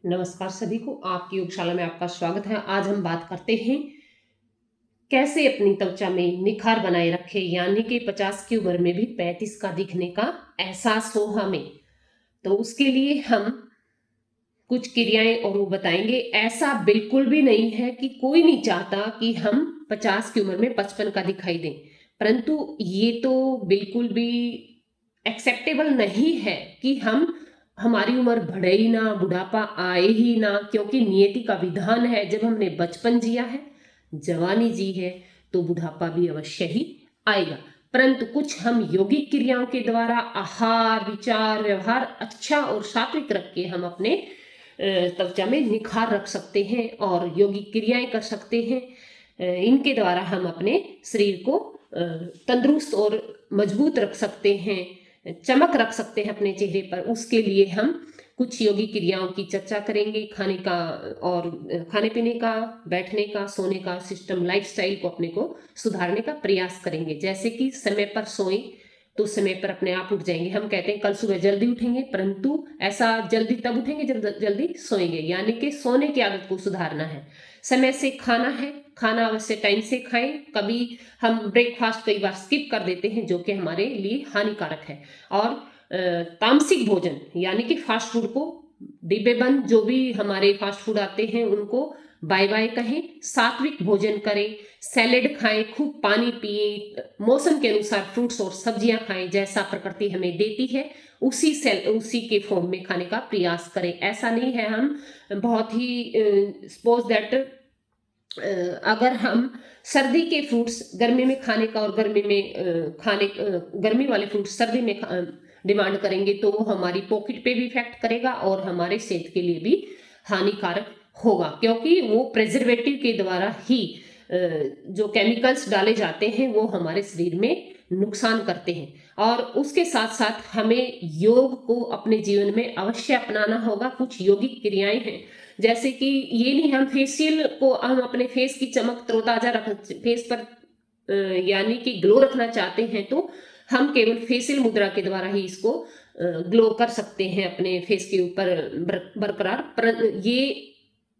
नमस्कार सभी को, आपकी योगशाला में आपका स्वागत है। आज हम बात करते हैं कैसे अपनी त्वचा में निखार बनाए रखें, यानी कि 50 की उम्र में भी 35 का दिखने का एहसास हो हमें। तो उसके लिए हम कुछ क्रियाएं और वो बताएंगे। ऐसा बिल्कुल भी नहीं है कि कोई नहीं चाहता कि हम 50 की उम्र में 55 का दिखाई दें, परंतु ये तो बिल्कुल भी एक्सेप्टेबल नहीं है कि हमारी उम्र बढ़े ही ना, बुढ़ापा आए ही ना, क्योंकि नियति का विधान है जब हमने बचपन जिया है, जवानी जी है, तो बुढ़ापा भी अवश्य ही आएगा। परंतु कुछ हम योगिक क्रियाओं के द्वारा आहार, विचार, व्यवहार अच्छा और सात्विक रख के हम अपने त्वचा में निखार रख सकते हैं और योगिक क्रियाएं कर सकते हैं। इनके द्वारा हम अपने शरीर को तंदुरुस्त और मजबूत रख सकते हैं, चमक रख सकते हैं अपने चेहरे पर। उसके लिए हम कुछ योगी क्रियाओं की चर्चा करेंगे। खाने का और खाने पीने का, बैठने का, सोने का सिस्टम, लाइफस्टाइल को अपने को सुधारने का प्रयास करेंगे। जैसे कि समय पर सोएं तो समय पर अपने आप उठ जाएंगे। हम कहते हैं कल सुबह जल्दी उठेंगे, परंतु ऐसा जल्दी तब उठेंगे जब जल्दी सोएंगे, यानी कि सोने की आदत को सुधारना है। समय से खाना है, खाना अवश्य टाइम से खाएं। कभी हम ब्रेकफास्ट कई बार स्किप कर देते हैं, जो कि हमारे लिए हानिकारक है। और तामसिक भोजन यानी कि फास्ट फूड को, डिब्बे बंद जो भी हमारे फास्ट फूड आते हैं उनको बाय बाय कहें। सात्विक भोजन करें, सैलेड खाएं, खूब पानी पिए, मौसम के अनुसार फ्रूट्स और सब्जियां खाएं। जैसा प्रकृति हमें देती है उसी के फॉर्म में खाने का प्रयास करें। ऐसा नहीं है हम बहुत ही सपोज दैट अगर हम सर्दी के फ्रूट्स गर्मी में खाने का और गर्मी में गर्मी वाले फ्रूट्स सर्दी में डिमांड करेंगे तो वो हमारी पॉकेट पे भी इफेक्ट करेगा और हमारे सेहत के लिए भी हानिकारक होगा, क्योंकि वो प्रेजर्वेटिव के द्वारा ही जो केमिकल्स डाले जाते हैं वो हमारे शरीर में नुकसान करते हैं। और उसके साथ साथ हमें योग को अपने जीवन में अवश्य अपनाना होगा। कुछ योगिक क्रियाएं हैं, जैसे कि ये नहीं हम फेशियल को हम अपने फेस की चमक तरोताजा रख, फेस पर यानी कि ग्लो रखना चाहते हैं तो हम केवल फेशियल मुद्रा के द्वारा ही इसको ग्लो कर सकते हैं अपने फेस के ऊपर बरकरार। पर ये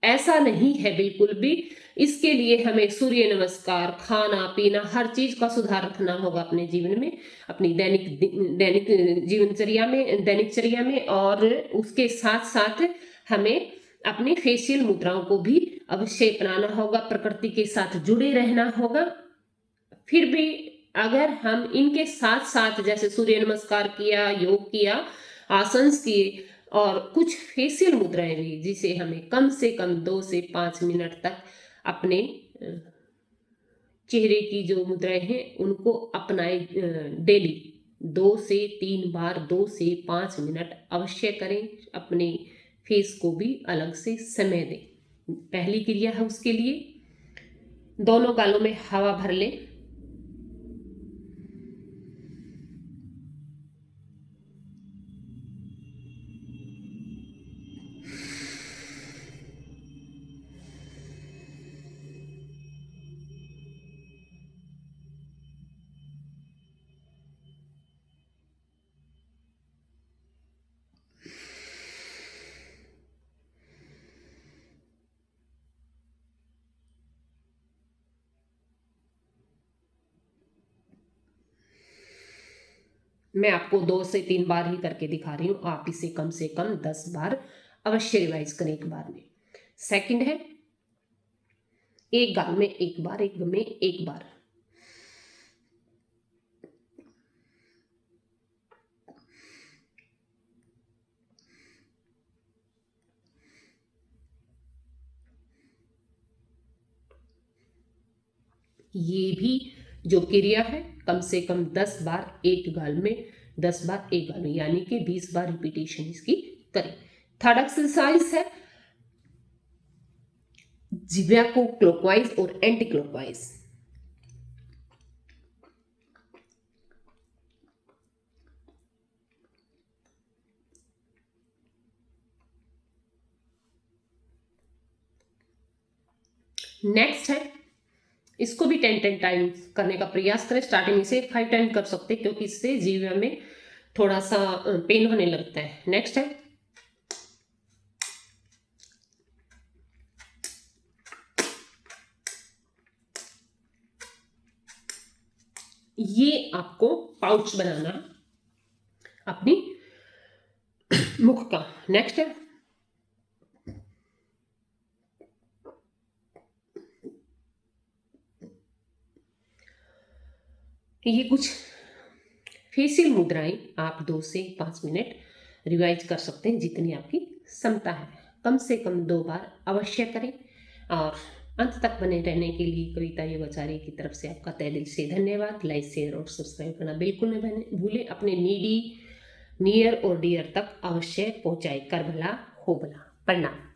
ऐसा नहीं है बिल्कुल भी। इसके लिए हमें सूर्य नमस्कार, खाना पीना, हर चीज का सुधार रखना होगा अपने जीवन में, अपनी दैनिक दैनिकचर्या में। और उसके साथ साथ हमें अपनी फेशियल मुद्राओं को भी अवश्य अपनाना होगा, प्रकृति के साथ जुड़े रहना होगा। फिर भी अगर हम इनके साथ साथ जैसे सूर्य नमस्कार किया, योग किया, आसन किए और कुछ फेशियल मुद्राएं भी, जिसे हमें कम से कम 2 से 5 मिनट तक अपने चेहरे की जो मुद्राएं हैं उनको अपनाए डेली 2 से 3 बार 2 से 5 मिनट अवश्य करें। अपने फेस को भी अलग से समय दें। पहली क्रिया है उसके लिए दोनों गालों में हवा भर लें। मैं आपको 2 से 3 बार ही करके दिखा रही हूँ, आप इसे कम से कम 10 बार अवश्य रिवाइज करें एक बार में। सेकंड है एक गाल में एक बार, एक में एक बार। ये भी जो क्रिया है कम से कम 10 बार एक गाल में, 10 बार एक गाल में, यानी कि 20 बार रिपीटेशन इसकी करें। थर्ड एक्सरसाइज है जिह्वा को क्लॉकवाइज और एंटी क्लॉकवाइज। नेक्स्ट है इसको भी 10 टाइम्स करने का प्रयास करें। स्टार्टिंग से 5 टाइम कर सकते हैं, क्योंकि इससे जीवा में थोड़ा सा पेन होने लगता है। नेक्स्ट है ये आपको पाउच बनाना अपनी मुख का। नेक्स्ट है ये कुछ फेशियल मुद्राएं आप 2 से 5 मिनट रिवाइज कर सकते हैं जितनी आपकी क्षमता है। कम से कम 2 बार अवश्य करें। और अंत तक बने रहने के लिए कविता योगाचार्य की तरफ से आपका तहे दिल से धन्यवाद। लाइक शेयर और सब्सक्राइब करना बिल्कुल नहीं भूलें। अपने नीडी नियर और डियर तक अवश्य पहुंचाए। कर भला हो भला। प्रणाम।